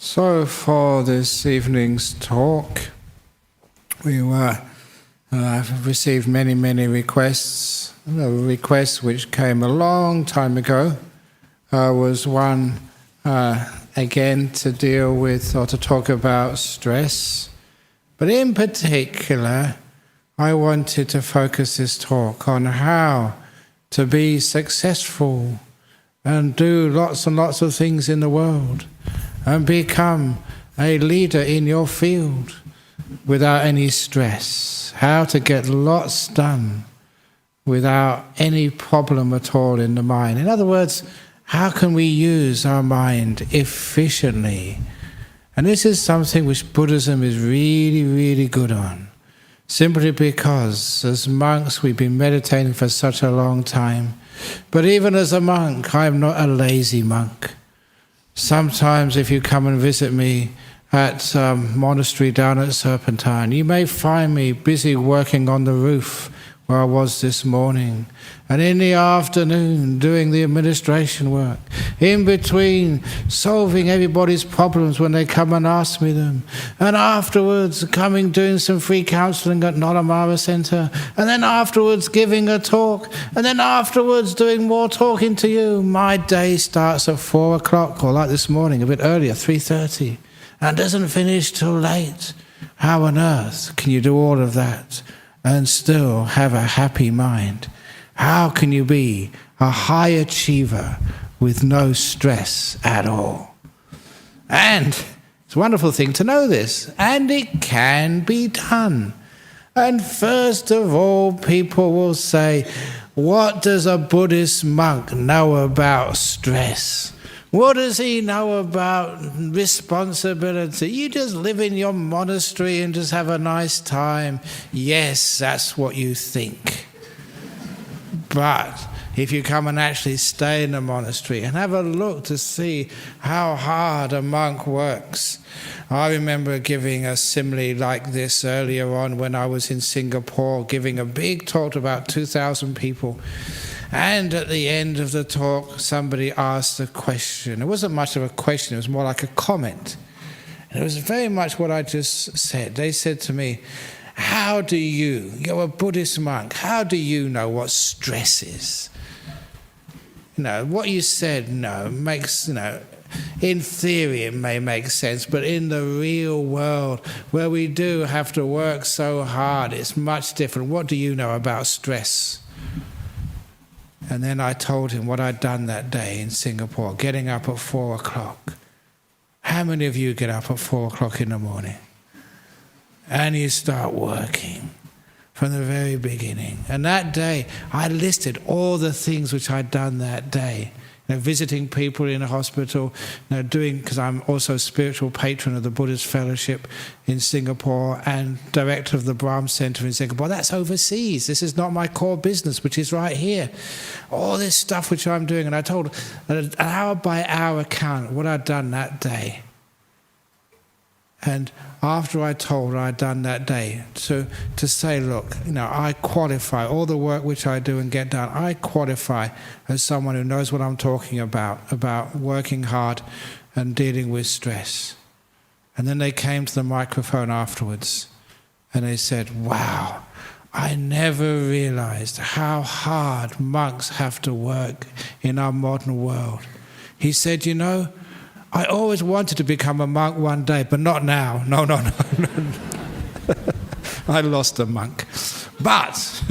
So for this evening's talk, we have received many requests. The request which came a long time ago was one again to deal with or to talk about stress. But in particular, I wanted to focus this talk on how to be successful and do lots and lots of things in the world and become a leader in your field without any stress. How to get lots done without any problem at all in the mind. In other words, how can we use our mind efficiently? And this is something which Buddhism is really good on. Simply because as monks we've been meditating for such a long time. But even as a monk, I'm not a lazy monk. Sometimes if you come and visit me at monastery down at Serpentine, you may find me busy working on the roof where I was this morning, and in the afternoon doing the administration work, in between solving everybody's problems when they come and ask me them, and afterwards coming doing some free counselling at Namo Centre, and then afterwards giving a talk, and then afterwards doing more talking to you. My day starts at 4 o'clock, or like this morning, a bit earlier, 3:30, and doesn't finish till late. How on earth can you do all of that and still have a happy mind? How can you be a high achiever with no stress at all? And it's a wonderful thing to know this, and it can be done. And first of all, people will say, what does a Buddhist monk know about stress? What does he know about responsibility? You just live in your monastery and just have a nice time. Yes, that's what you think. But if you come and actually stay in the monastery and have a look to see how hard a monk works. I remember giving a simile like this earlier on when I was in Singapore, giving a big talk to about 2,000 people. And at the end of the talk, somebody asked a question. It wasn't much of a question, it was more like a comment. And it was very much what I just said. They said to me, you're a Buddhist monk, how do you know what stress is? What you said, makes, in theory it may make sense, but in the real world, where we do have to work so hard, it's much different. What do you know about stress? And then I told him what I'd done that day in Singapore, getting up at 4 o'clock. How many of you get up at 4 o'clock in the morning? And you start working from the very beginning. And that day, I listed all the things which I'd done that day. Visiting people in a hospital, because I'm also spiritual patron of the Buddhist Fellowship in Singapore and director of the Brahm Center in Singapore. That's overseas. This is not my core business, which is right here. All this stuff which I'm doing, and I told an hour by hour account what I'd done that day. And after I told what I'd done that day, to say, look, I qualify, all the work which I do and get done, I qualify as someone who knows what I'm talking about working hard and dealing with stress. And then they came to the microphone afterwards and they said, wow, I never realized how hard monks have to work in our modern world. He said, I always wanted to become a monk one day, but not now. No. I lost a monk. But,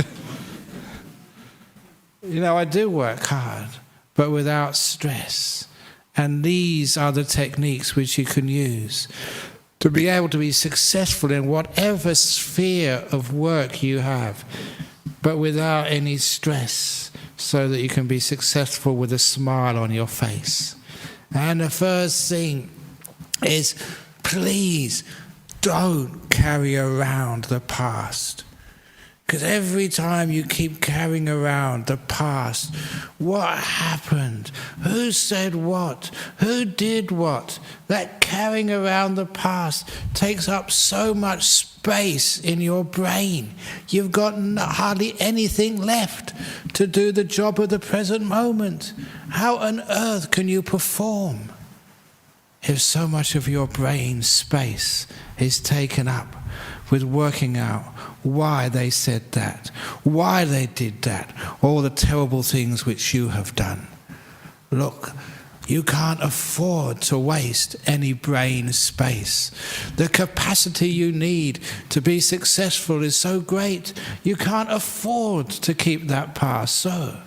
I do work hard, but without stress. And these are the techniques which you can use to be able to be successful in whatever sphere of work you have, but without any stress, so that you can be successful with a smile on your face. And the first thing is, please don't carry around the past. Because every time you keep carrying around the past, what happened? Who said what? Who did what? That carrying around the past takes up so much space in your brain. You've got hardly anything left to do the job of the present moment. How on earth can you perform if so much of your brain space is taken up with working out why they said that, why they did that, all the terrible things which you have done. Look, you can't afford to waste any brain space. The capacity you need to be successful is so great, you can't afford to keep that past. So,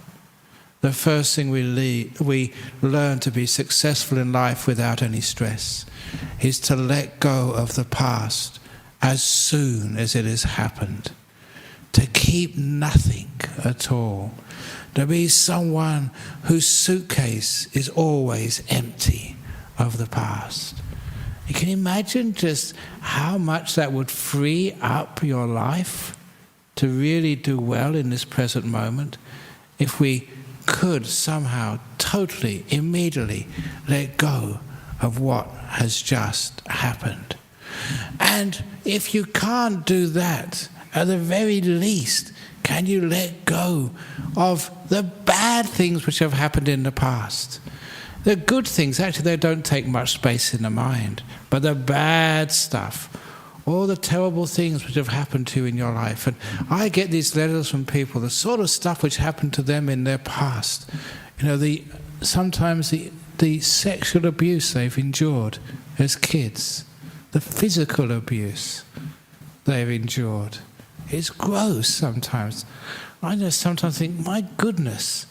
the first thing we learn to be successful in life without any stress is to let go of the past as soon as it has happened. To keep nothing at all. To be someone whose suitcase is always empty of the past. You can imagine just how much that would free up your life to really do well in this present moment if we could somehow totally, immediately let go of what has just happened. And if you can't do that, at the very least, can you let go of the bad things which have happened in the past? The good things, actually, they don't take much space in the mind. But the bad stuff, all the terrible things which have happened to you in your life. And I get these letters from people, the sort of stuff which happened to them in their past. You know, sometimes the sexual abuse they've endured as kids, the physical abuse they've endured. It's gross sometimes. I just sometimes think, my goodness,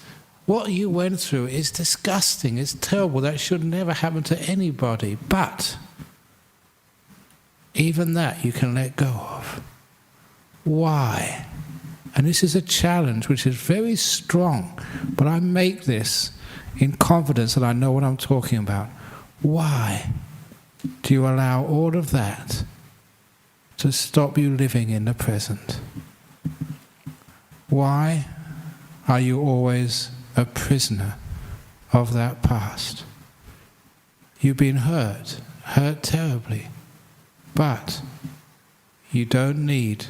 what you went through is disgusting, it's terrible, that should never happen to anybody. But even that you can let go of. Why? And this is a challenge which is very strong, but I make this in confidence that I know what I'm talking about. Why do you allow all of that to stop you living in the present? Why are you always a prisoner of that past? You've been hurt terribly, but you don't need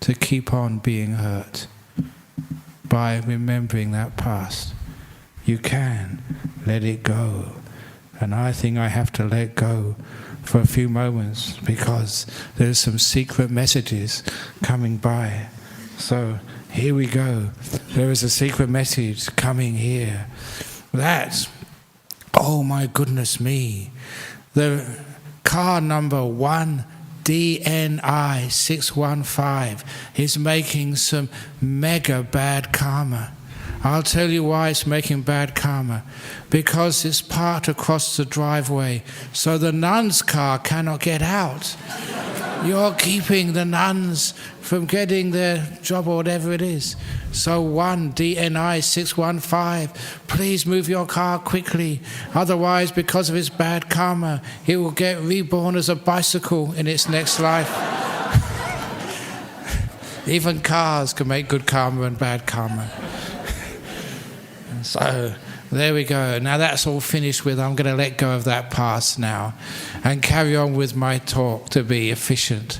to keep on being hurt by remembering that past. You can let it go. And I think I have to let go for a few moments because there's some secret messages coming by. So here we go. There is a secret message coming here. That's, oh my goodness me, the car number 1DNI 615 is making some mega bad karma. I'll tell you why it's making bad karma. Because it's parked across the driveway, so the nun's car cannot get out. You're keeping the nuns from getting their job or whatever it is. So 1DNI 615, please move your car quickly. Otherwise, because of its bad karma, it will get reborn as a bicycle in its next life. Even cars can make good karma and bad karma. So there we go. Now that's all finished with. I'm going to let go of that past now and carry on with my talk to be efficient.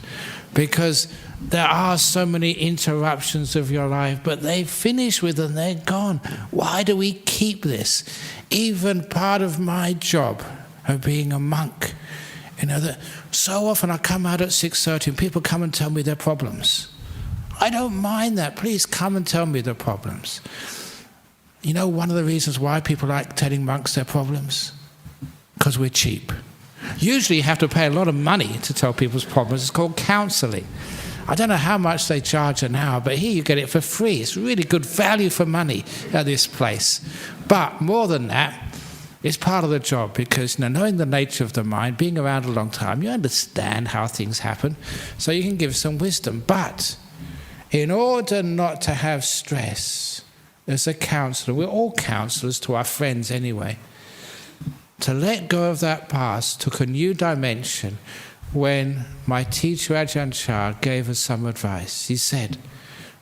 Because there are so many interruptions of your life, but they finish with and they're gone. Why do we keep this? Even part of my job of being a monk, you know, that so often I come out at 6:30 and people come and tell me their problems. I don't mind that. Please come and tell me their problems. You know one of the reasons why people like telling monks their problems? Because we're cheap. Usually you have to pay a lot of money to tell people's problems. It's called counselling. I don't know how much they charge an hour, but here you get it for free. It's really good value for money at this place. But more than that, it's part of the job because, you know, knowing the nature of the mind, being around a long time, you understand how things happen, so you can give some wisdom. But in order not to have stress, as a counsellor, we're all counsellors to our friends anyway, to let go of that past took a new dimension when my teacher Ajahn gave us some advice. He said,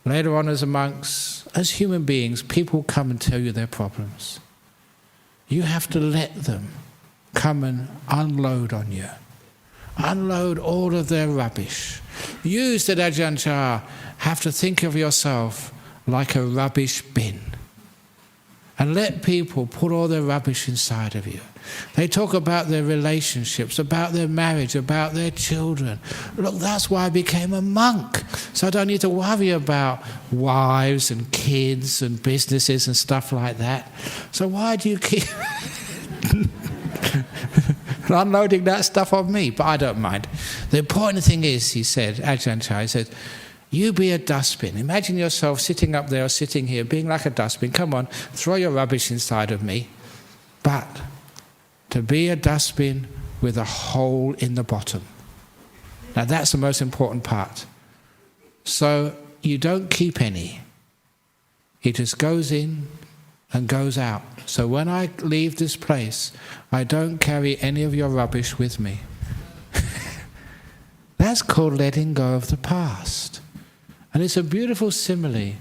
later on as monks, as human beings, people come and tell you their problems. You have to let them come and unload on you. Unload all of their rubbish. You, said Ajahn, have to think of yourself like a rubbish bin. And let people put all their rubbish inside of you. They talk about their relationships, about their marriage, about their children. Look, that's why I became a monk. So I don't need to worry about wives and kids and businesses and stuff like that. So why do you keep unloading that stuff on me? But I don't mind. The important thing is, he said, Ajahn Chai said, you be a dustbin. Imagine yourself sitting up there or sitting here, being like a dustbin. Come on, throw your rubbish inside of me. But to be a dustbin with a hole in the bottom. Now that's the most important part. So you don't keep any. It just goes in and goes out. So when I leave this place, I don't carry any of your rubbish with me. That's called letting go of the past. And it's a beautiful simile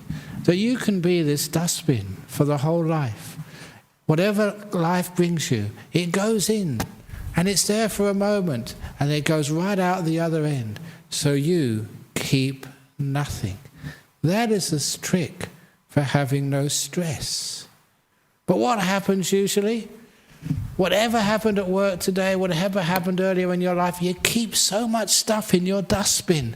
that you can be this dustbin for the whole life. Whatever life brings you, it goes in and it's there for a moment and it goes right out the other end. So you keep nothing. That is the trick for having no stress. But what happens usually? Whatever happened at work today, whatever happened earlier in your life, you keep so much stuff in your dustbin.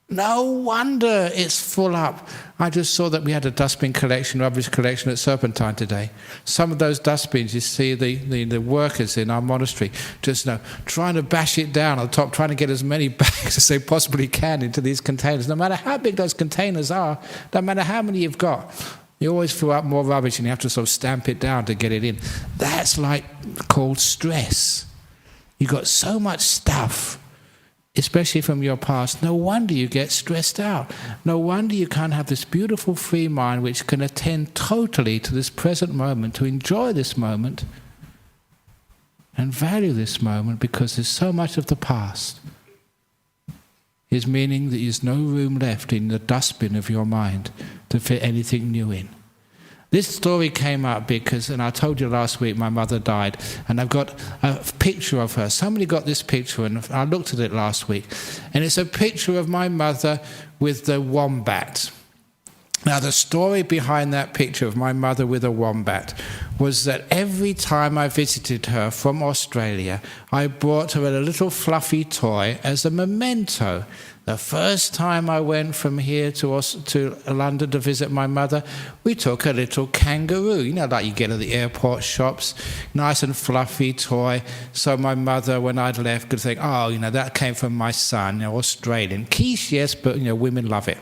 No wonder it's full up. I just saw that we had a dustbin collection, rubbish collection at Serpentine today. Some of those dustbins, you see the workers in our monastery just trying to bash it down on the top, trying to get as many bags as they possibly can into these containers. No matter how big those containers are, no matter how many you've got, you always fill up more rubbish and you have to sort of stamp it down to get it in. That's called stress. You've got so much stuff, especially from your past. No wonder you get stressed out. No wonder you can't have this beautiful free mind which can attend totally to this present moment, to enjoy this moment and value this moment, because there's so much of the past. Is meaning that there's no room left in the dustbin of your mind to fit anything new in. This story came up because, and I told you last week, my mother died, and I've got a picture of her. Somebody got this picture, and I looked at it last week, and it's a picture of my mother with the wombat. Now, the story behind that picture of my mother with a wombat was that every time I visited her from Australia, I brought her a little fluffy toy as a memento. The first time I went from here to London to visit my mother, we took a little kangaroo, like you get at the airport shops, nice and fluffy toy. So my mother, when I'd left, could think, oh, that came from my son, Australian. Quiche, yes, but, women love it.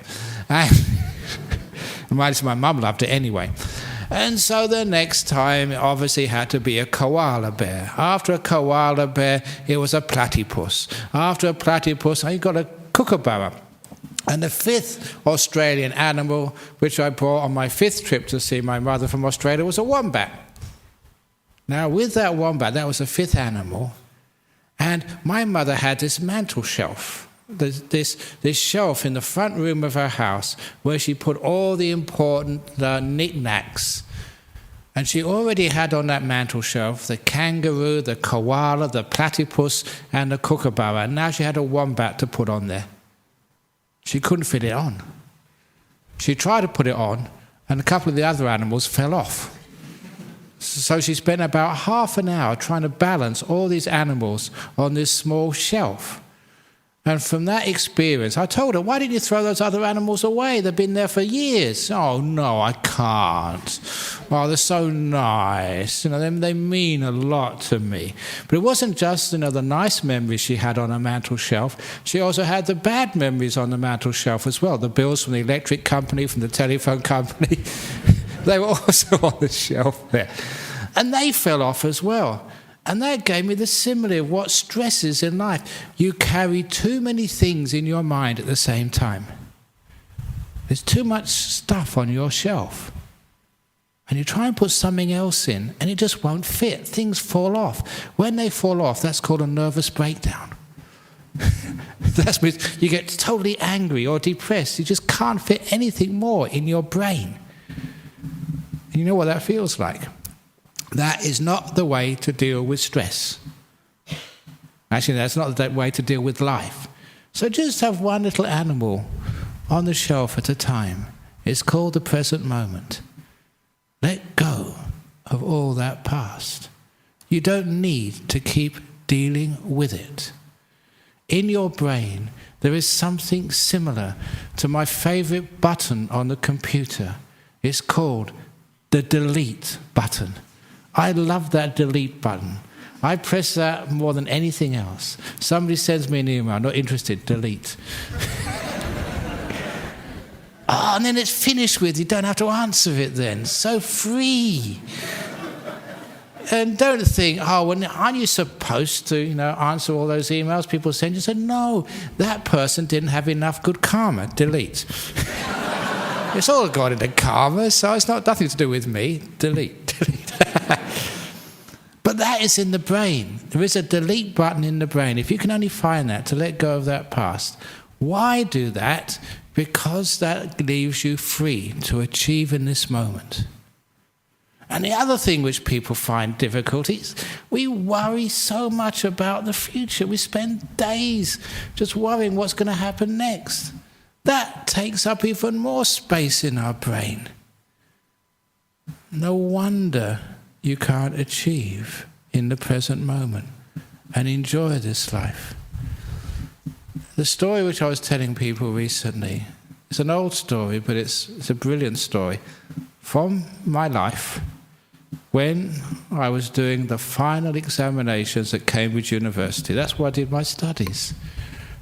And my mum loved it anyway. And so the next time, it obviously had to be a koala bear. After a koala bear, it was a platypus. After a platypus, I got a kookaburra. And the fifth Australian animal, which I brought on my fifth trip to see my mother from Australia, was a wombat. Now, with that wombat, that was the fifth animal, and my mother had this mantel shelf. This shelf in the front room of her house where she put all the important knickknacks. And she already had on that mantel shelf the kangaroo, the koala, the platypus, and the kookaburra. And now she had a wombat to put on there. She couldn't fit it on. She tried to put it on, and a couple of the other animals fell off. So she spent about half an hour trying to balance all these animals on this small shelf. And from that experience, I told her, why didn't you throw those other animals away? They've been there for years. Oh, no, I can't. Oh, they're so nice. They mean a lot to me. But it wasn't just, the nice memories she had on her mantel shelf. She also had the bad memories on the mantel shelf as well. The bills from the electric company, from the telephone company. They were also on the shelf there. And they fell off as well. And that gave me the simile of what stresses in life. You carry too many things in your mind at the same time. There's too much stuff on your shelf. And you try and put something else in, and it just won't fit. Things fall off. When they fall off, that's called a nervous breakdown. That means you get totally angry or depressed. You just can't fit anything more in your brain. And you know what that feels like? That is not the way to deal with stress. Actually, that's not the way to deal with life. So just have one little animal on the shelf at a time. It's called the present moment. Let go of all that past. You don't need to keep dealing with it. In your brain, there is something similar to my favorite button on the computer. It's called the delete button. I love that delete button. I press that more than anything else. Somebody sends me an email, not interested, delete. And then it's finished with. You don't have to answer it then. So free. And don't think, well, aren't you supposed to, answer all those emails people send you? Say, no, that person didn't have enough good karma. Delete. It's all got into karma, so it's nothing to do with me. Delete. But that is in the brain. There is a delete button in the brain. If you can only find that, to let go of that past. Why do that? Because that leaves you free to achieve in this moment. And the other thing which people find difficult is we worry so much about the future. We spend days just worrying what's going to happen next. That takes up even more space in our brain. No wonder you can't achieve in the present moment and enjoy this life. The story which I was telling people recently, it's an old story, but it's a brilliant story from my life when I was doing the final examinations at Cambridge University. That's where I did my studies.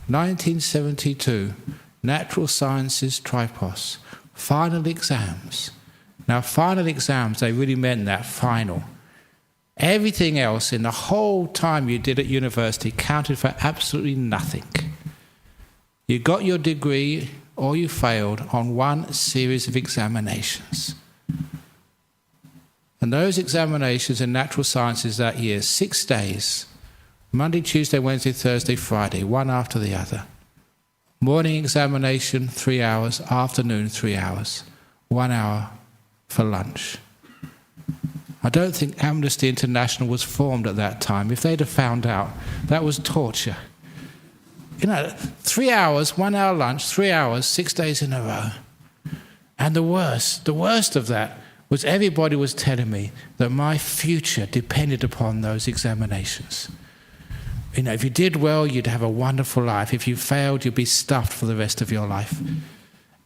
1972, Natural Sciences Tripos, final exams. Now, final exams, they really meant that final. Everything else in the whole time you did at university counted for absolutely nothing. You got your degree or you failed on one series of examinations. And those examinations in natural sciences that year, 6 days, Monday, Tuesday, Wednesday, Thursday, Friday, one after the other. Morning examination, 3 hours, afternoon, 3 hours, 1 hour for lunch. I don't think Amnesty International was formed at that time. If they'd have found out, that was torture. 3 hours, 1 hour lunch, 3 hours, 6 days in a row. And the worst of that was everybody was telling me that my future depended upon those examinations. If you did well, you'd have a wonderful life. If you failed, you'd be stuffed for the rest of your life.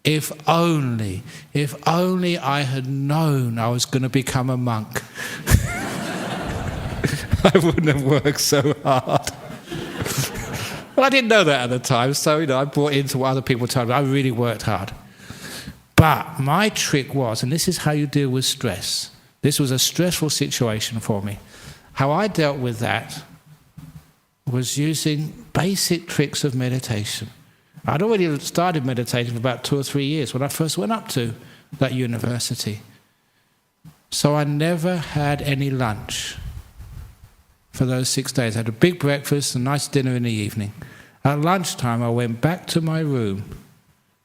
If only I had known I was going to become a monk, I wouldn't have worked so hard. Well, I didn't know that at the time, so I bought into what other people told me. I really worked hard. But my trick was, and this is how you deal with stress. This was a stressful situation for me. How I dealt with that was using basic tricks of meditation. I'd already started meditating for about 2 or 3 years when I first went up to that university. So I never had any lunch for those 6 days. I had a big breakfast, a nice dinner in the evening. At lunchtime, I went back to my room,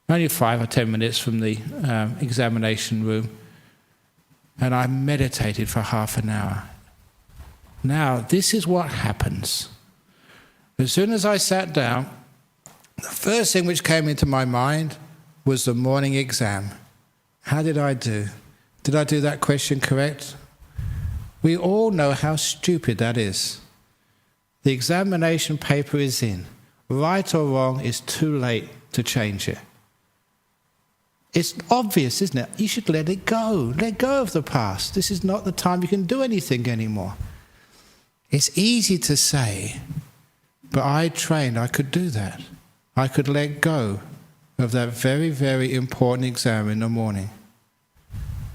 only 5 or 10 minutes from the examination room, and I meditated for half an hour. Now, this is what happens. As soon as I sat down, the first thing which came into my mind was the morning exam. How did I do? Did I do that question correct? We all know how stupid that is. The examination paper is in. Right or wrong, it's too late to change it. It's obvious, isn't it? You should let it go. Let go of the past. This is not the time you can do anything anymore. It's easy to say, but I trained, I could do that. I could let go of that very, very important exam in the morning.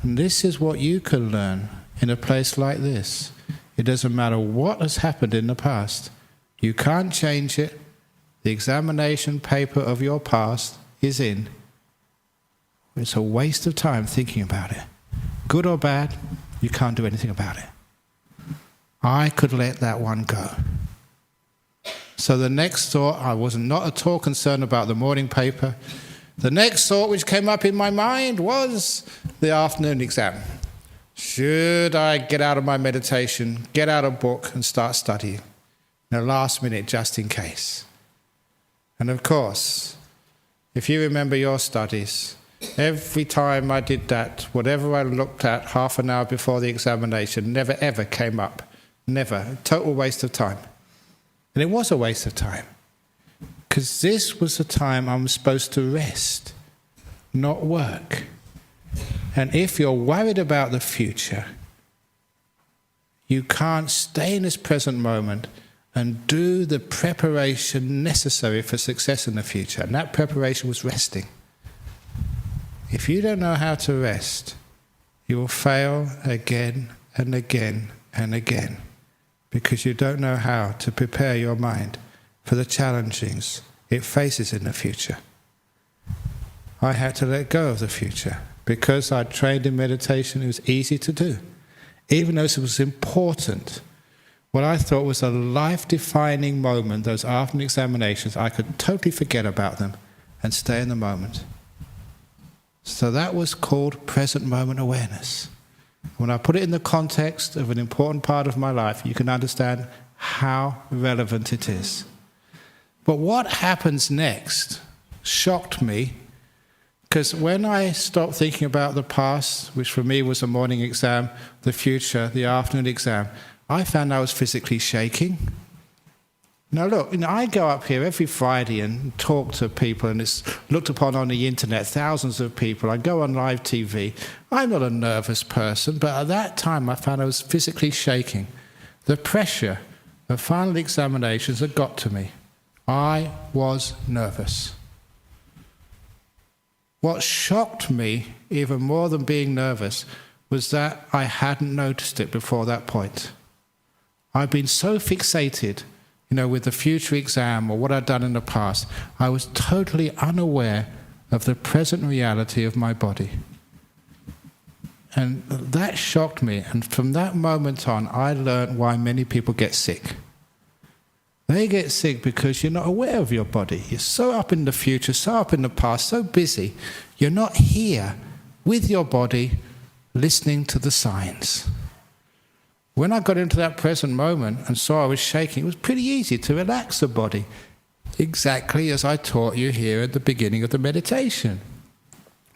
And this is what you can learn in a place like this. It doesn't matter what has happened in the past. You can't change it. The examination paper of your past is in. It's a waste of time thinking about it. Good or bad, you can't do anything about it. I could let that one go. So the next thought, I was not at all concerned about the morning paper. The next thought which came up in my mind was the afternoon exam. Should I get out of my meditation, get out a book and start studying? In the last minute, just in case. And of course, if you remember your studies, every time I did that, whatever I looked at half an hour before the examination never ever came up Never. A total waste of time. And it was a waste of time. Because this was the time I'm supposed to rest, not work. And if you're worried about the future, you can't stay in this present moment and do the preparation necessary for success in the future. And that preparation was resting. If you don't know how to rest, you will fail again and again and again, because you don't know how to prepare your mind for the challenges it faces in the future. I had to let go of the future. Because I trained in meditation, it was easy to do. Even though it was important, what I thought was a life-defining moment, those afternoon examinations, I could totally forget about them and stay in the moment. So that was called present moment awareness. When I put it in the context of an important part of my life, you can understand how relevant it is. But what happens next shocked me, because when I stopped thinking about the past, which for me was a morning exam, the future, the afternoon exam, I found I was physically shaking. Now look, I go up here every Friday and talk to people, and it's looked upon on the internet, thousands of people. I go on live TV. I'm not a nervous person, but at that time I found I was physically shaking. The pressure of final examinations had got to me. I was nervous. What shocked me, even more than being nervous, was that I hadn't noticed it before that point. I'd been so fixated, with the future exam or what I'd done in the past, I was totally unaware of the present reality of my body. And that shocked me, and from that moment on, I learned why many people get sick. They get sick because you're not aware of your body. You're so up in the future, so up in the past, so busy. You're not here with your body listening to the signs. When I got into that present moment and saw I was shaking, it was pretty easy to relax the body, exactly as I taught you here at the beginning of the meditation.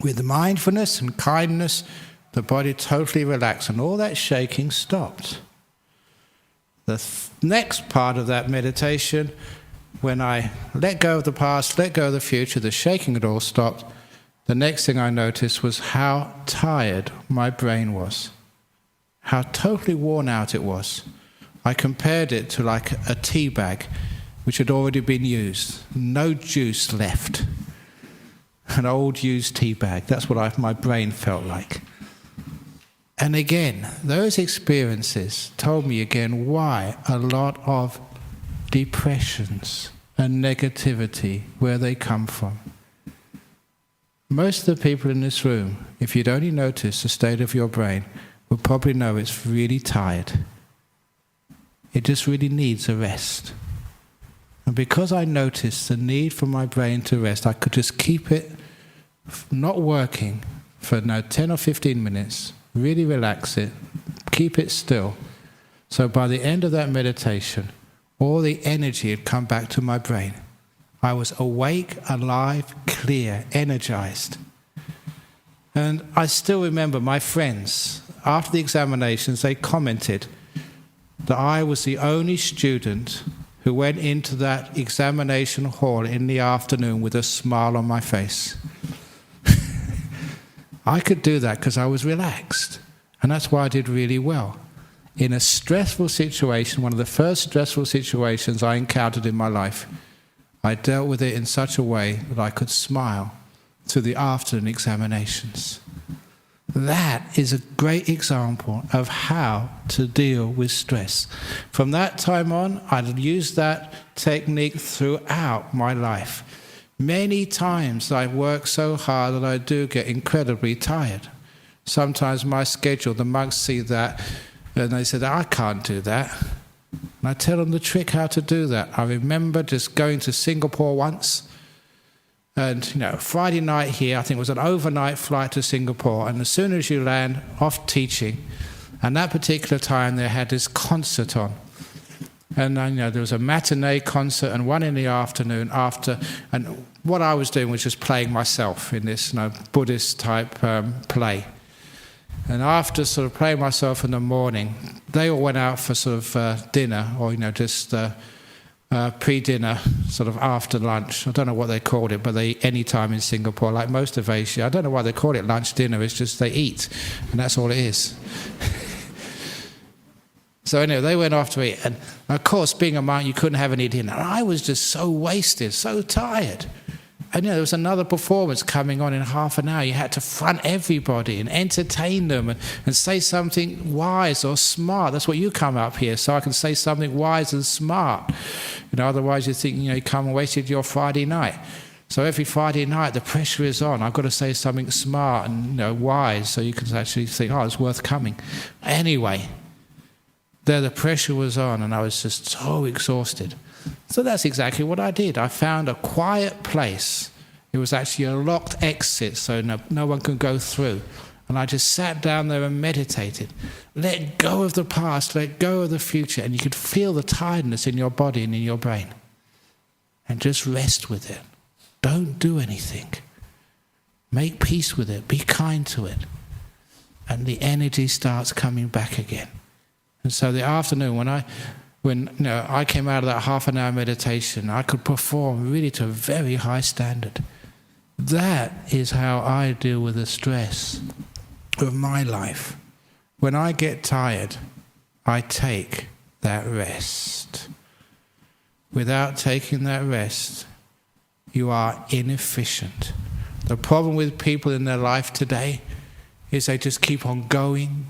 With mindfulness and kindness, the body totally relaxed and all that shaking stopped. The next part of that meditation, when I let go of the past, let go of the future, the shaking had all stopped, the next thing I noticed was how tired my brain was. How totally worn out it was. I compared it to like a tea bag which had already been used. No juice left. An old used tea bag. That's what my brain felt like. And again, those experiences told me again why a lot of depressions and negativity, where they come from. Most of the people in this room, if you'd only notice the state of your brain, would probably know it's really tired. It just really needs a rest. And because I noticed the need for my brain to rest, I could just keep it not working for 10 or 15 minutes, really relax it, keep it still. So by the end of that meditation, all the energy had come back to my brain. I was awake, alive, clear, energized. And I still remember my friends, after the examinations, they commented that I was the only student who went into that examination hall in the afternoon with a smile on my face. I could do that because I was relaxed, and that's why I did really well. In a stressful situation, one of the first stressful situations I encountered in my life, I dealt with it in such a way that I could smile through the afternoon examinations. That is a great example of how to deal with stress. From that time on, I'd used that technique throughout my life. Many times I work so hard that I do get incredibly tired. Sometimes my schedule, the monks see that, and they say, I can't do that. And I tell them the trick how to do that. I remember just going to Singapore once, and Friday night here, I think it was an overnight flight to Singapore, and as soon as you land off teaching, and that particular time they had this concert on. And there was a matinee concert and one in the afternoon after, and what I was doing was just playing myself in this Buddhist type play. And after sort of playing myself in the morning, they all went out for sort of dinner, or just pre-dinner, sort of after lunch. I don't know what they called it, but they eat any time in Singapore, like most of Asia. I don't know why they call it lunch, dinner. It's just they eat, and that's all it is. So anyway, they went off to eat. And of course, being a monk, you couldn't have any dinner. And I was just so wasted, so tired. And there was another performance coming on in half an hour. You had to front everybody and entertain them and say something wise or smart. That's what you come up here, so I can say something wise and smart. Otherwise you think, you come and wasted your Friday night. So every Friday night the pressure is on. I've got to say something smart and wise, so you can actually think, oh, it's worth coming. Anyway, there the pressure was on, and I was just so exhausted. So that's exactly what I did. I found a quiet place. It was actually a locked exit, so no one could go through. And I just sat down there and meditated. Let go of the past, let go of the future, and you could feel the tiredness in your body and in your brain. And just rest with it. Don't do anything. Make peace with it. Be kind to it. And the energy starts coming back again. And so the afternoon, when I came out of that half an hour meditation, I could perform really to a very high standard. That is how I deal with the stress of my life. When I get tired, I take that rest. Without taking that rest, you are inefficient. The problem with people in their life today is they just keep on going.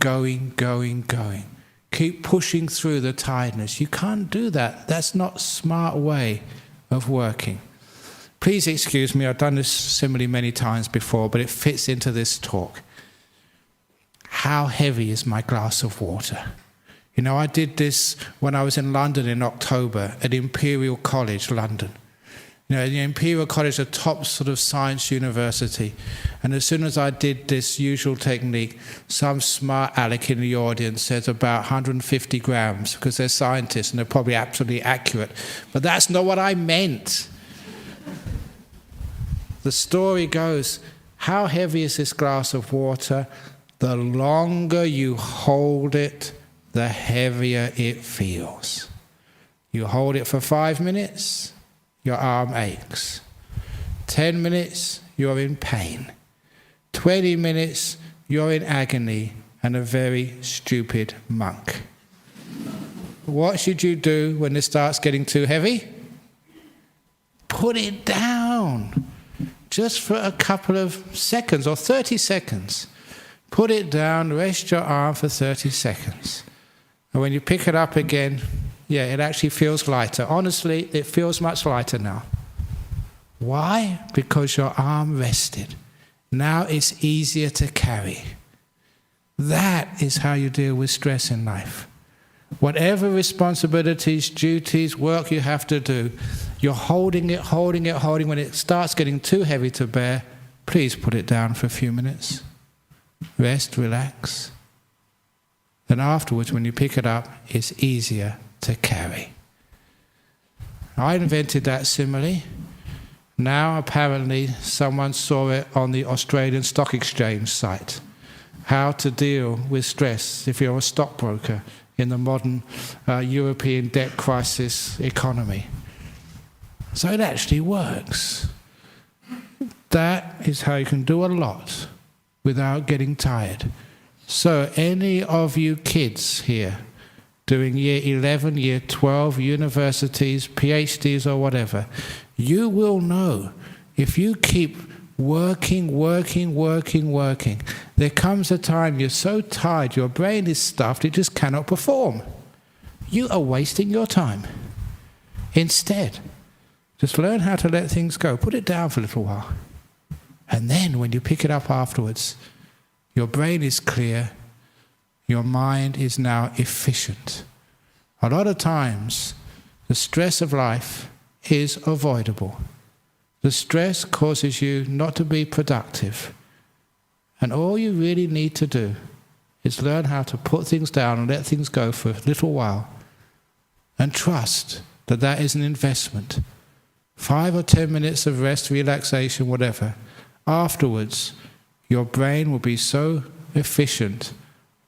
Keep pushing through the tiredness. You can't do that. That's not a smart way of working. Please excuse me, I've done this simile many times before, but it fits into this talk. How heavy is my glass of water? I did this when I was in London in October at Imperial College, London. The Imperial College, a top sort of science university. And as soon as I did this usual technique, some smart aleck in the audience says about 150 grams, because they're scientists and they're probably absolutely accurate. But that's not what I meant. The story goes, how heavy is this glass of water? The longer you hold it, the heavier it feels. You hold it for 5 minutes, your arm aches. 10 minutes, you're in pain. 20 minutes, you're in agony and a very stupid monk. What should you do when it starts getting too heavy? Put it down. Just for a couple of seconds or 30 seconds. Put it down, rest your arm for 30 seconds. And when you pick it up again, it actually feels lighter. Honestly, it feels much lighter now. Why? Because your arm rested. Now it's easier to carry. That is how you deal with stress in life. Whatever responsibilities, duties, work you have to do, you're holding it. When it starts getting too heavy to bear, please put it down for a few minutes. Rest, relax. Then afterwards, when you pick it up, it's easier to carry. I invented that simile. Now apparently someone saw it on the Australian Stock Exchange site. How to deal with stress if you're a stockbroker in the modern European debt crisis economy. So it actually works. That is how you can do a lot without getting tired. So any of you kids here doing year 11, year 12, universities, PhDs or whatever, you will know if you keep working, there comes a time you're so tired, your brain is stuffed, it just cannot perform. You are wasting your time. Instead, just learn how to let things go. Put it down for a little while. And then when you pick it up afterwards, your brain is clear, your mind is now efficient. A lot of times, the stress of life is avoidable. The stress causes you not to be productive. And all you really need to do is learn how to put things down and let things go for a little while and trust that that is an investment. 5 or 10 minutes of rest, relaxation, whatever. Afterwards, your brain will be so efficient,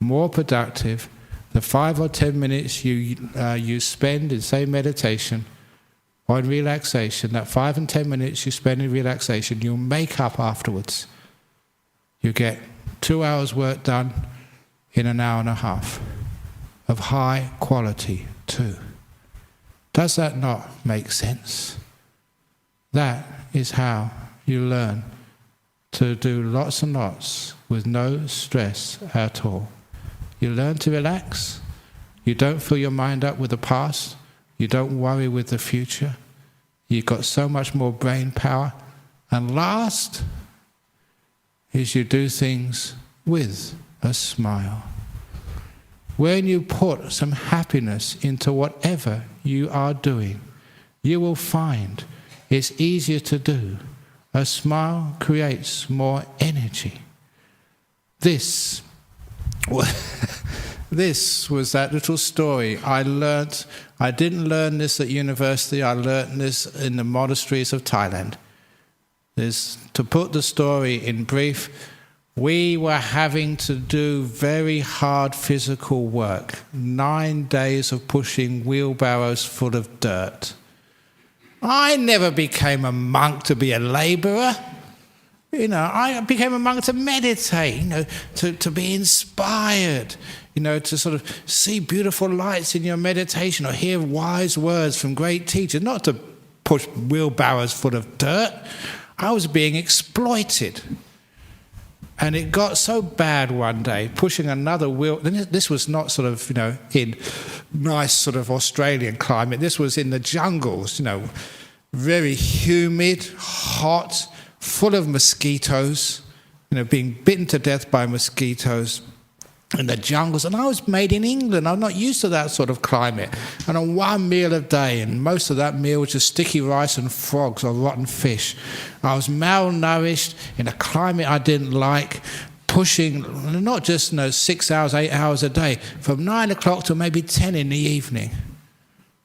more productive. The 5 or 10 minutes you spend in, say, meditation or in relaxation, that 5 and 10 minutes you spend in relaxation, you'll make up afterwards. You get 2 hours work done in an hour and a half of high quality too. Does that not make sense? That is how you learn to do lots and lots with no stress at all. You learn to relax. You don't fill your mind up with the past. You don't worry with the future. You've got so much more brain power. And last is you do things with a smile. When you put some happiness into whatever you are doing, you will find it's easier to do. A smile creates more energy. This was that little story I learnt. I didn't learn this at university, I learnt this in the monasteries of Thailand. To put the story in brief, we were having to do very hard physical work. 9 days of pushing wheelbarrows full of dirt. I never became a monk to be a labourer. I became a monk to meditate, to be inspired, to sort of see beautiful lights in your meditation or hear wise words from great teachers, not to push wheelbarrows full of dirt. I was being exploited. And it got so bad one day, pushing another wheel. This was not sort of, in nice sort of Australian climate. This was in the jungles, very humid, hot, full of mosquitoes, being bitten to death by mosquitoes in the jungles. And I was made in England. I'm not used to that sort of climate. And on one meal a day, and most of that meal was just sticky rice and frogs or rotten fish. I was malnourished in a climate I didn't like, pushing not just 6 hours, 8 hours a day, from 9 o'clock to maybe 10 in the evening.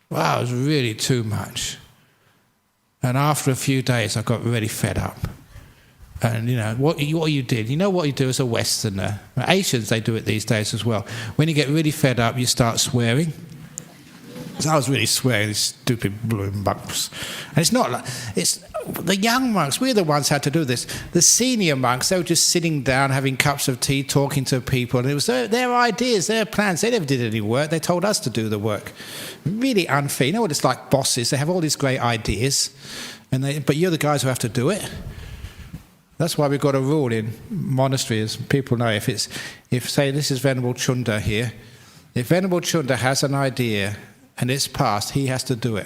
Wow, it was really too much. And after a few days, I got really fed up. And what you did, what you do as a Westerner. Asians, they do it these days as well. When you get really fed up, you start swearing. So I was really swearing, these stupid blue monks. And it's not like, it's the young monks, we're the ones who had to do this. The senior monks, they were just sitting down, having cups of tea, talking to people. And it was their ideas, their plans. They never did any work. They told us to do the work. Really unfair. You know what it's like, bosses? They have all these great ideas, but you're the guys who have to do it. That's why we've got a rule in monasteries. People know if say this is Venerable Chunda here, if Venerable Chunda has an idea and it's passed, he has to do it.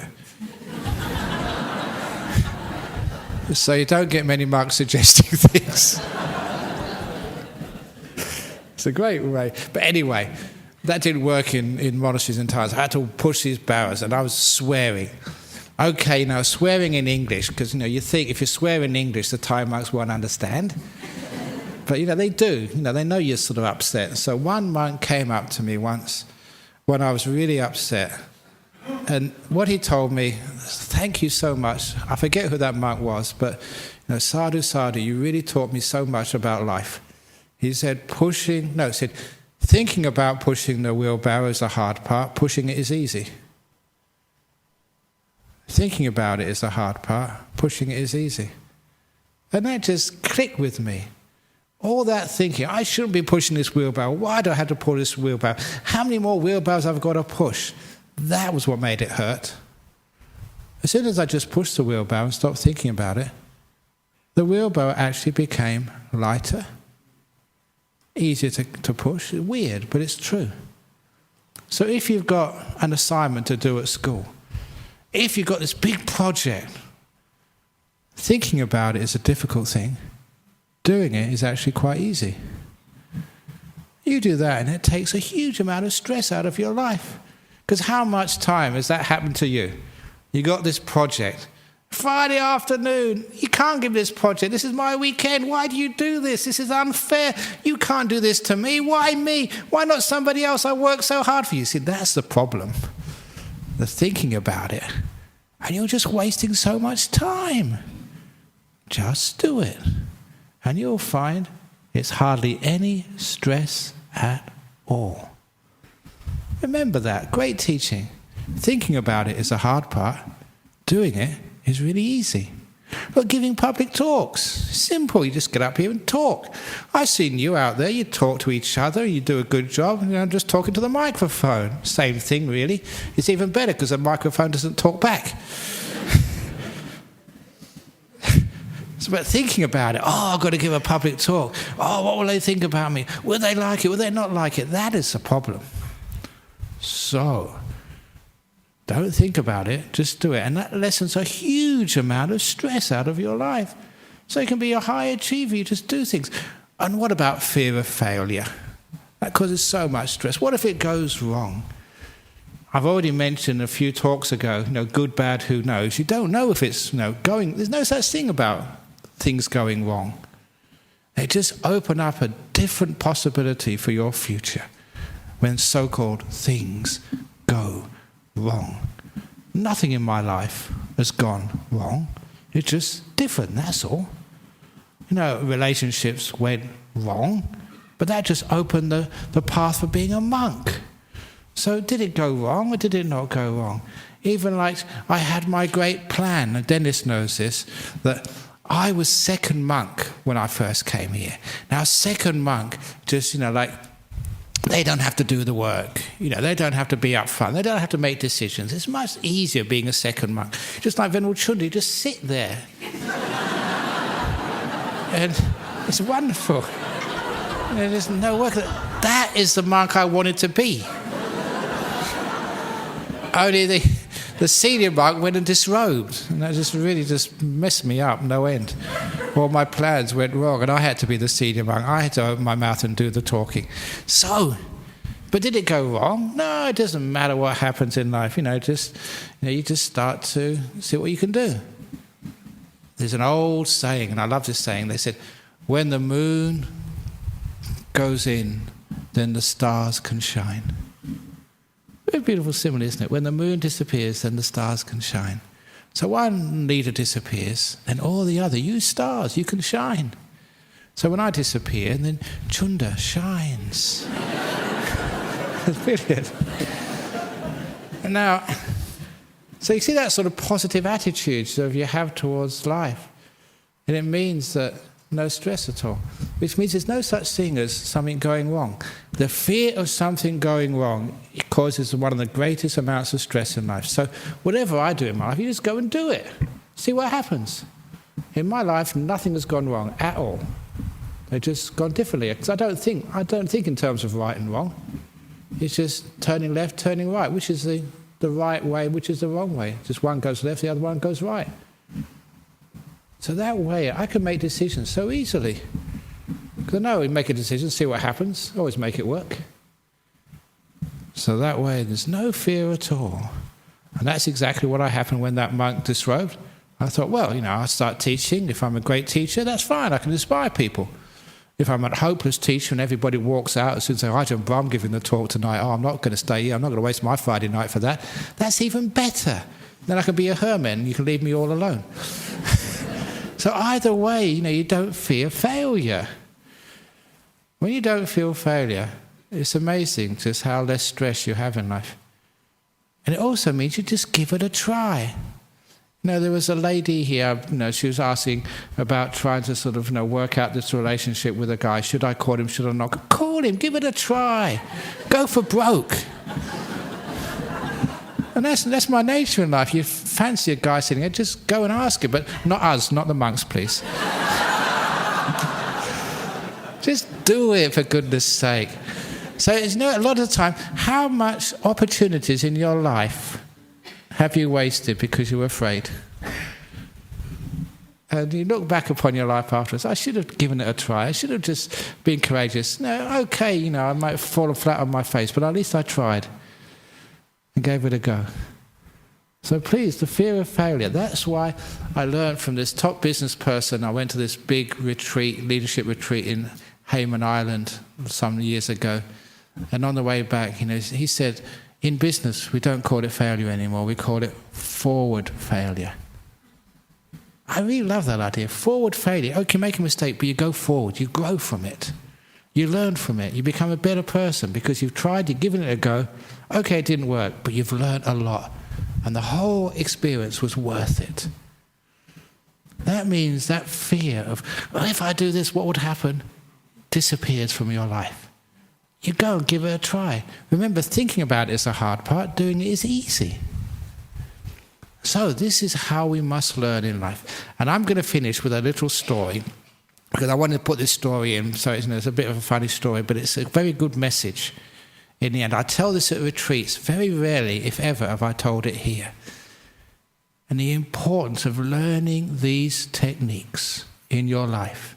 So you don't get many monks suggesting things. It's a great way. But anyway, that didn't work in monasteries and Thailand. I had to push these barrows and I was swearing. Okay, now swearing in English, because you think if you swear in English, the Thai monks won't understand. But they do. They know you're sort of upset. So one monk came up to me once when I was really upset. And what he told me, thank you so much. I forget who that monk was, but sadhu, sadhu, you really taught me so much about life. He said, thinking about pushing the wheelbarrow is the hard part. Pushing it is easy. Thinking about it is the hard part. Pushing it is easy. And that just clicked with me. All that thinking, I shouldn't be pushing this wheelbarrow. Why do I have to pull this wheelbarrow? How many more wheelbarrows have I got to push? That was what made it hurt. As soon as I just pushed the wheelbarrow and stopped thinking about it, the wheelbarrow actually became lighter, easier to push. Weird, but it's true. So if you've got an assignment to do at school, if you've got this big project, thinking about it is a difficult thing. Doing it is actually quite easy. You do that and it takes a huge amount of stress out of your life. Because how much time has that happened to you? You got this project. Friday afternoon, you can't give this project. This is my weekend. Why do you do this? This is unfair. You can't do this to me. Why me? Why not somebody else? I work so hard for you. See, that's the problem. The thinking about it. And you're just wasting so much time. Just do it. And you'll find It's hardly any stress at all. Remember that. Great teaching. Thinking about it is the hard part. Doing it is really easy. But giving public talks, simple. You just get up here and talk. I've seen you out there. You talk to each other. You do a good job. Just talking to the microphone. Same thing, really. It's even better because the microphone doesn't talk back. But thinking about it, I've got to give a public talk. What will they think about me? Will they like it? Will they not like it? That is the problem. So, don't think about it, just do it. And that lessens a huge amount of stress out of your life. So you can be a high achiever, you just do things. And what about fear of failure? That causes so much stress. What if it goes wrong? I've already mentioned a few talks ago, good, bad, who knows? You don't know if it's going. There's no such thing about things going wrong. They just open up a different possibility for your future when so-called things go wrong. Nothing in my life has gone wrong. It's just different, that's all. Relationships went wrong, but that just opened the path for being a monk. So did it go wrong or did it not go wrong? Even like I had my great plan, and Dennis knows this, that I was second monk when I first came here. Now second monk, just they don't have to do the work. They don't have to be up front. They don't have to make decisions. It's much easier being a second monk. Just like Venerable Chundi, just sit there. And it's wonderful. There's no work. That is the monk I wanted to be. Only the senior monk went and disrobed. And that just really messed me up, no end. All my plans went wrong, and I had to be the senior monk. I had to open my mouth and do the talking. But did it go wrong? No, it doesn't matter what happens in life. You just start to see what you can do. There's an old saying, and I love this saying. They said, when the moon goes in, then the stars can shine. Very beautiful simile, isn't it? When the moon disappears, then the stars can shine. So one leader disappears, then all the other, you stars, you can shine. So when I disappear, then Chunda shines. It's brilliant. And now, so you see that sort of positive attitude that you have towards life. And it means that no stress at all. Which means there's no such thing as something going wrong. The fear of something going wrong causes one of the greatest amounts of stress in life. So whatever I do in my life, you just go and do it. See what happens. In my life, nothing has gone wrong at all. They've just gone differently. Because I don't think in terms of right and wrong. It's just turning left, turning right. Which is the right way, which is the wrong way. Just one goes left, the other one goes right. So that way, I can make decisions so easily. Because I know we make a decision, see what happens, always make it work. So that way, there's no fear at all. And that's exactly what happened when that monk disrobed. I thought, I'll start teaching. If I'm a great teacher, that's fine, I can inspire people. If I'm a hopeless teacher and everybody walks out as soon as they say, Ajahn Brahm giving the talk tonight, I'm not going to stay here, I'm not going to waste my Friday night for that. That's even better. Then I can be a hermit and you can leave me all alone. So either way, you don't fear failure. When you don't feel failure, it's amazing just how less stress you have in life. And it also means you just give it a try. There was a lady here, she was asking about trying to sort of, work out this relationship with a guy. Should I call him, should I not? Call him, give it a try. Go for broke. And that's my nature in life. You fancy a guy sitting there, just go and ask him. But not us, not the monks, please. Just do it, for goodness sake. So, a lot of the time, how much opportunities in your life have you wasted because you were afraid? And you look back upon your life afterwards, I should have given it a try. I should have just been courageous. No, okay, I might have fallen flat on my face, but at least I tried. And gave it a go. So please, the fear of failure. That's why I learned from this top business person. I went to this big retreat, leadership retreat in Hayman Island some years ago. And on the way back, he said, in business, we don't call it failure anymore. We call it forward failure. I really love that idea. Forward failure. Okay, make a mistake, but you go forward. You grow from it. You learn from it. You become a better person because you've tried, you've given it a go. Okay, it didn't work, but you've learned a lot. And the whole experience was worth it. That means that fear of, well, if I do this, what would happen? Disappears from your life. You go and give it a try. Remember, thinking about it is the hard part. Doing it is easy. So this is how we must learn in life. And I'm going to finish with a little story, because I wanted to put this story in, so it's a bit of a funny story, but it's a very good message in the end. I tell this at retreats. Very rarely, if ever, have I told it here. And the importance of learning these techniques in your life.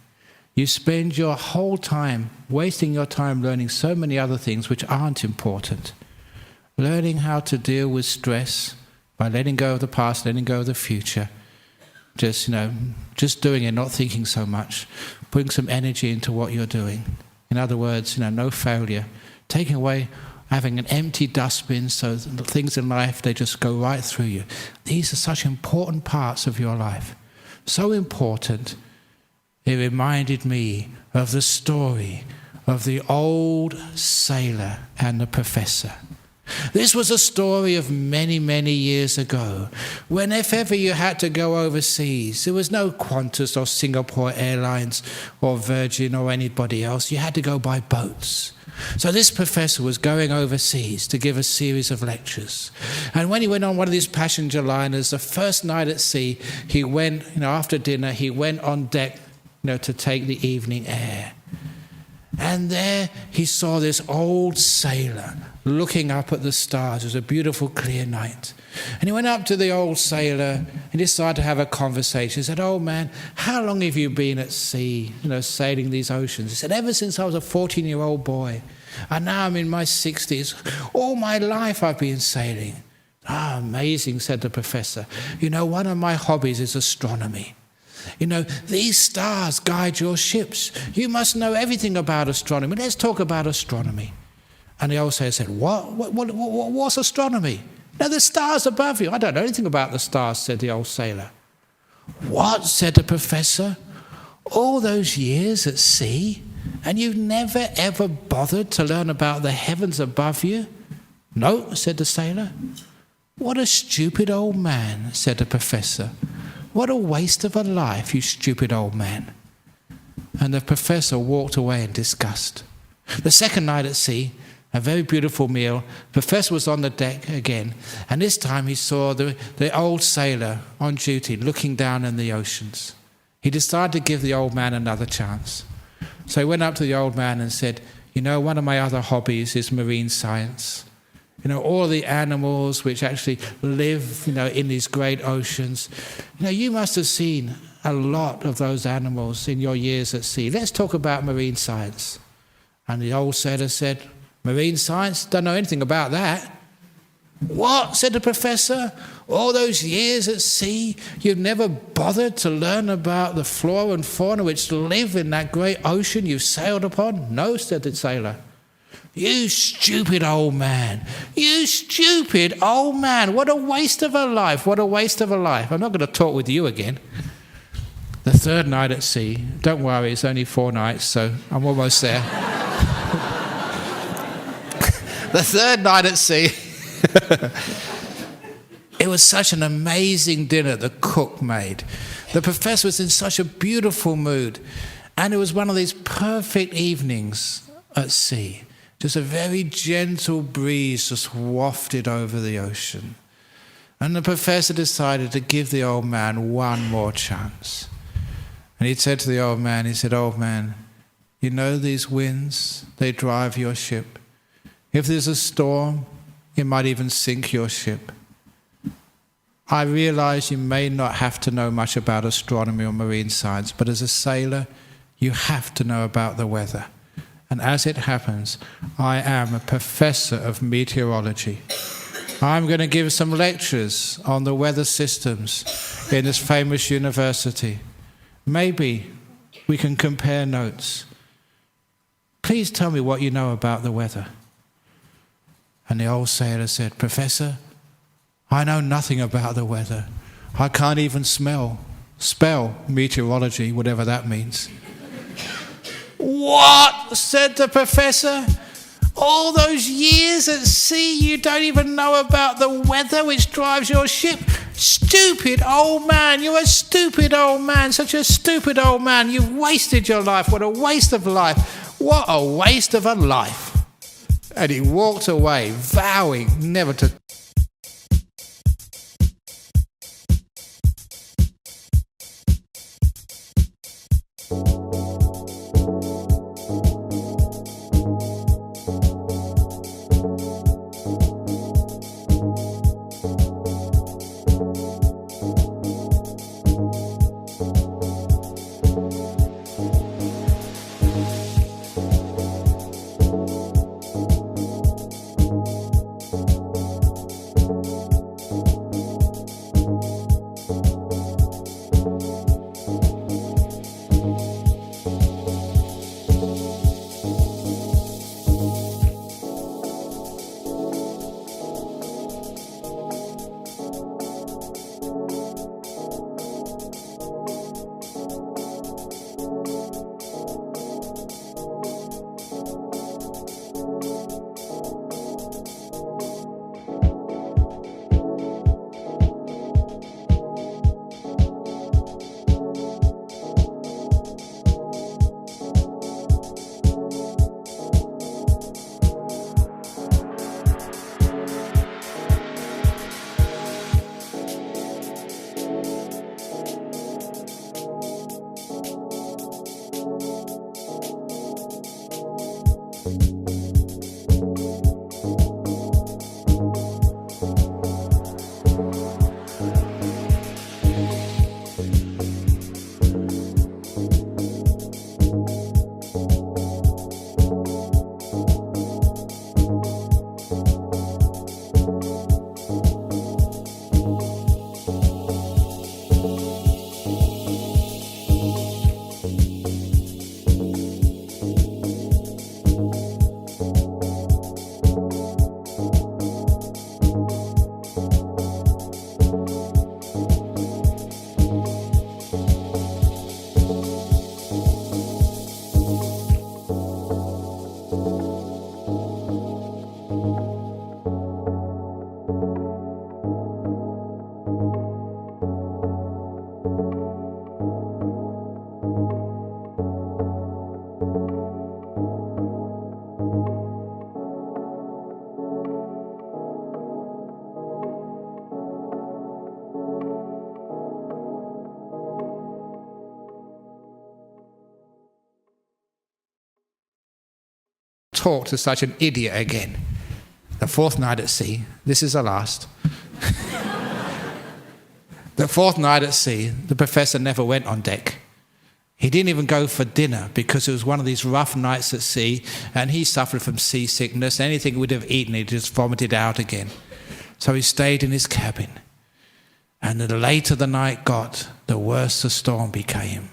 You spend your whole time wasting your time learning so many other things which aren't important. Learning how to deal with stress by letting go of the past, letting go of the future. Just doing it, not thinking so much. Putting some energy into what you're doing. In other words, no failure. Taking away, having an empty dustbin so the things in life, they just go right through you. These are such important parts of your life. So important. It reminded me of the story of the old sailor and the professor. This was a story of many, many years ago, when if ever you had to go overseas, there was no Qantas or Singapore Airlines or Virgin or anybody else. You had to go by boats. So this professor was going overseas to give a series of lectures. And when he went on one of these passenger liners, the first night at sea, he went, after dinner, he went on deck, to take the evening air. And there he saw this old sailor looking up at the stars. It was a beautiful, clear night. And he went up to the old sailor and decided to have a conversation. He said, "Old man, how long have you been at sea, sailing these oceans?" He said, "Ever since I was a 14-year-old boy. And now I'm in my 60s. All my life I've been sailing." "Ah, amazing," said the professor. "One of my hobbies is astronomy. These stars guide your ships. You must know everything about astronomy. Let's talk about astronomy." And the old sailor said, What's astronomy?" "No, the stars above you." "I don't know anything about the stars," said the old sailor. "What?" said the professor. "All those years at sea, and you've never ever bothered to learn about the heavens above you?" "No," said the sailor. "What a stupid old man," said the professor. "What a waste of a life, you stupid old man." And the professor walked away in disgust. The second night at sea, a very beautiful meal, the professor was on the deck again, and this time he saw the old sailor on duty looking down in the oceans. He decided to give the old man another chance. So he went up to the old man and said, "One of my other hobbies is marine science. All the animals which actually live, in these great oceans. You must have seen a lot of those animals in your years at sea. Let's talk about marine science." And the old sailor said, "Marine science? Don't know anything about that." "What?" said the professor. "All those years at sea, you've never bothered to learn about the flora and fauna which live in that great ocean you've sailed upon?" "No," said the sailor. "You stupid old man. You stupid old man. What a waste of a life. What a waste of a life. I'm not going to talk with you again." The third night at sea, don't worry, it's only 4 nights, so I'm almost there. The third night at sea, it was such an amazing dinner the cook made. The professor was in such a beautiful mood, and it was one of these perfect evenings at sea. Just a very gentle breeze just wafted over the ocean. And the professor decided to give the old man one more chance. And he said to the old man, "Old man, these winds, they drive your ship. If there's a storm, it might even sink your ship. I realize you may not have to know much about astronomy or marine science, but as a sailor, you have to know about the weather. And as it happens, I am a professor of meteorology. I'm going to give some lectures on the weather systems in this famous university. Maybe we can compare notes. Please tell me what you know about the weather." And the old sailor said, "Professor, I know nothing about the weather. I can't even smell Spell meteorology, whatever that means. What? Said the professor. All those years at sea you don't even know about the weather which drives your ship? Stupid old man, you're a stupid old man, such a stupid old man. You've wasted your life. What a waste of life. What a waste of a life. And he walked away, vowing never to... talk to such an idiot again. The fourth night at sea, this is the last. The fourth night at sea, the professor never went on deck. He didn't even go for dinner because it was one of these rough nights at sea and he suffered from seasickness. Anything he would have eaten, he just vomited out again. So he stayed in his cabin. And the later the night got, the worse the storm became.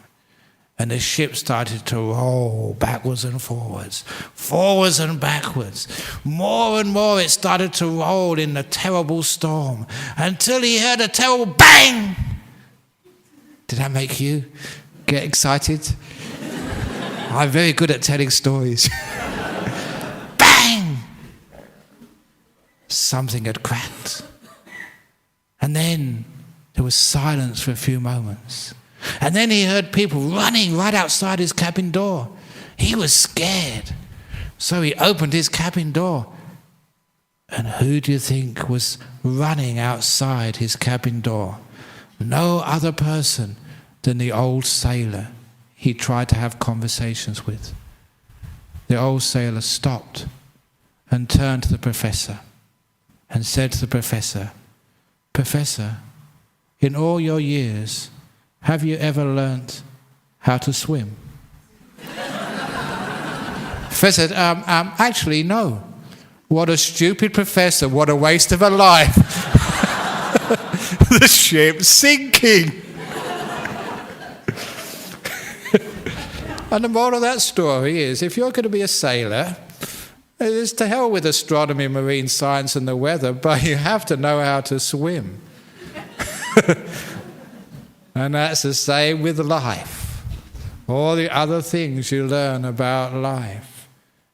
And the ship started to roll backwards and forwards and backwards. More and more it started to roll in the terrible storm until he heard a terrible bang. Did that make you get excited? I'm very good at telling stories. Bang! Something had cracked. And then there was silence for a few moments. And then he heard people running right outside his cabin door. He was scared. So he opened his cabin door. And who do you think was running outside his cabin door? No other person than the old sailor he tried to have conversations with. The old sailor stopped and turned to the professor and said to the professor, "Professor, in all your years, have you ever learnt how to swim?" Professor said, actually, no. What a stupid professor, what a waste of a life. The ship's sinking. And the moral of that story is, if you're going to be a sailor, it's to hell with astronomy, marine science and the weather, but you have to know how to swim. And that's the same with life. All the other things you learn about life,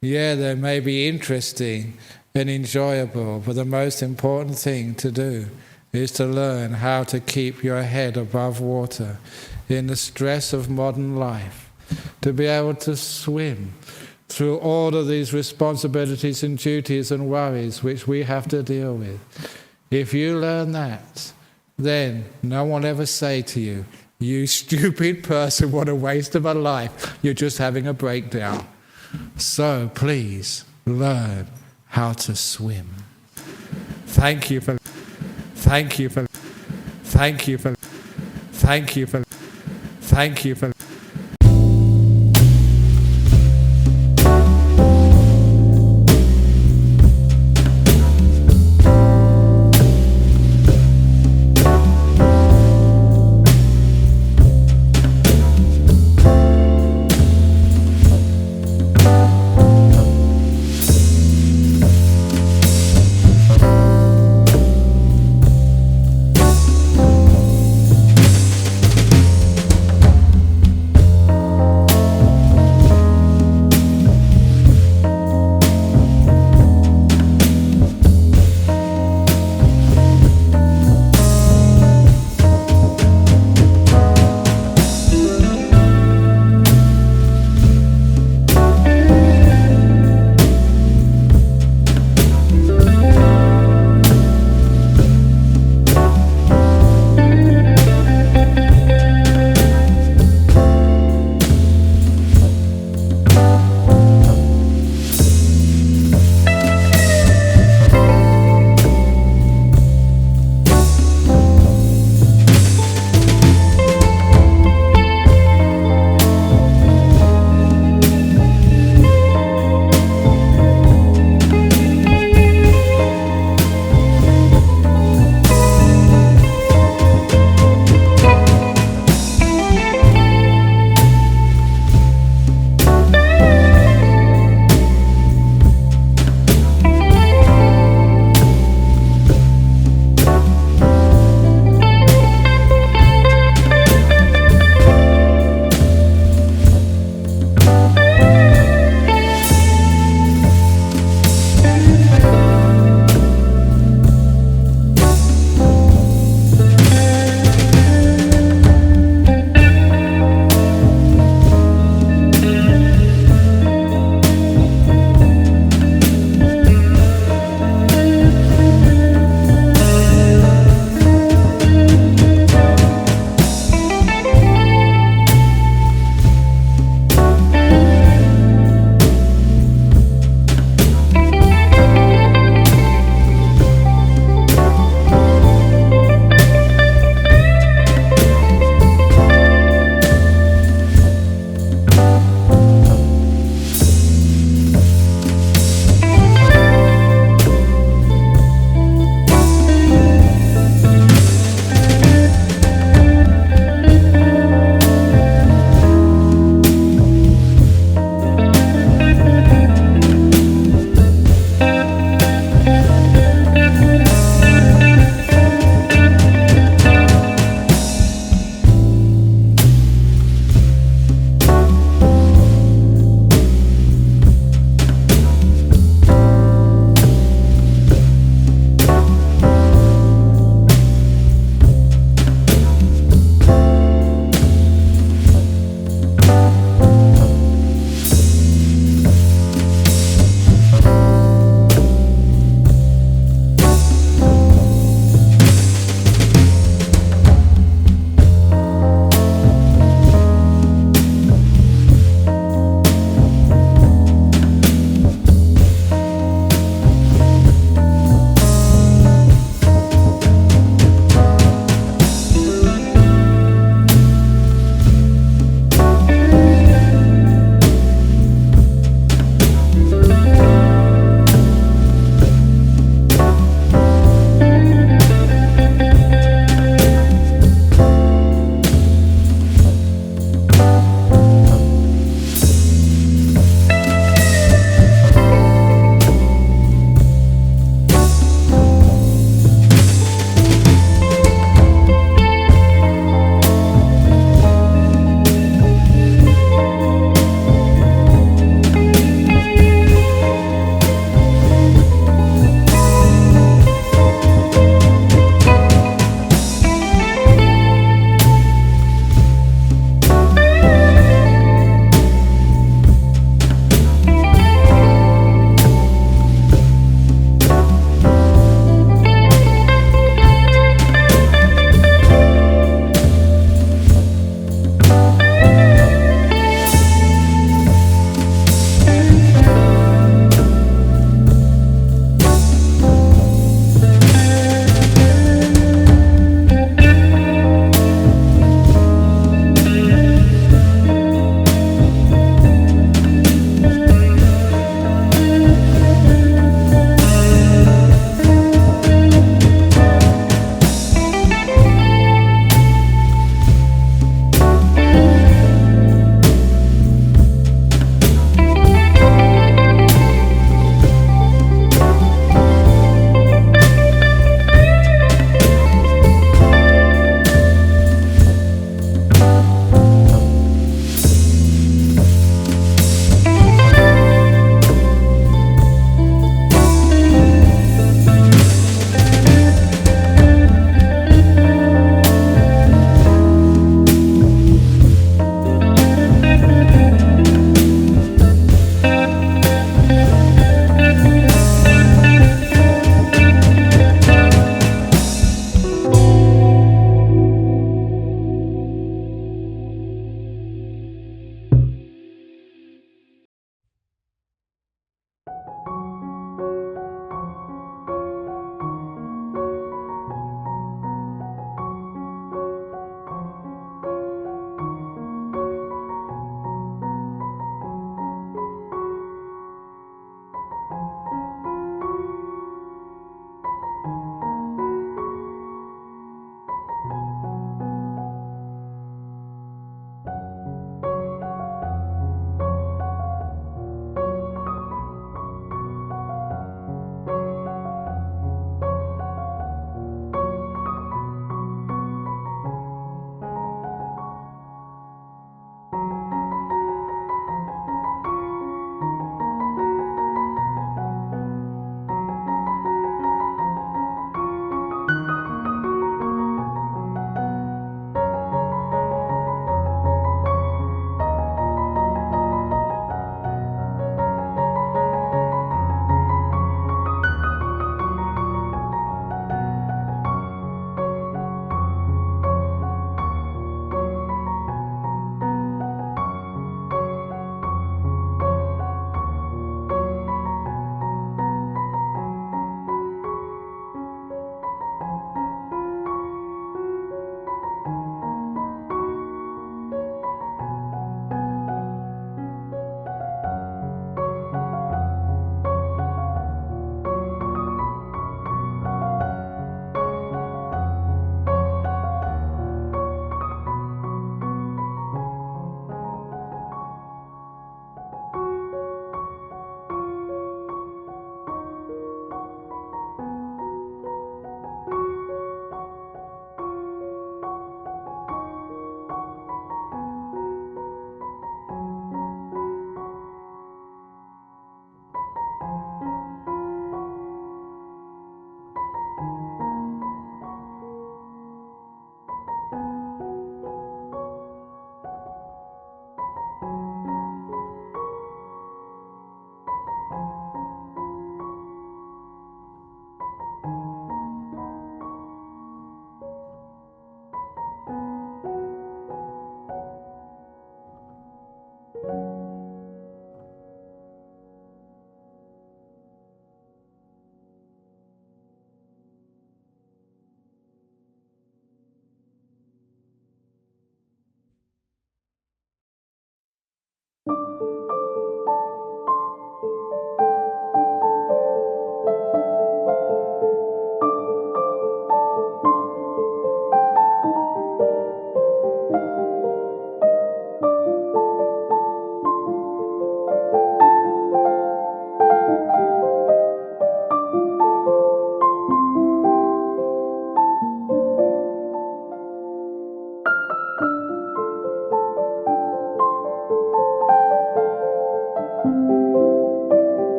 yeah, they may be interesting and enjoyable, but the most important thing to do is to learn how to keep your head above water in the stress of modern life, to be able to swim through all of these responsibilities and duties and worries which we have to deal with. If you learn that, then no one will ever say to you, "You stupid person, what a waste of a life, you're just having a breakdown." So please learn how to swim. Thank you for listening.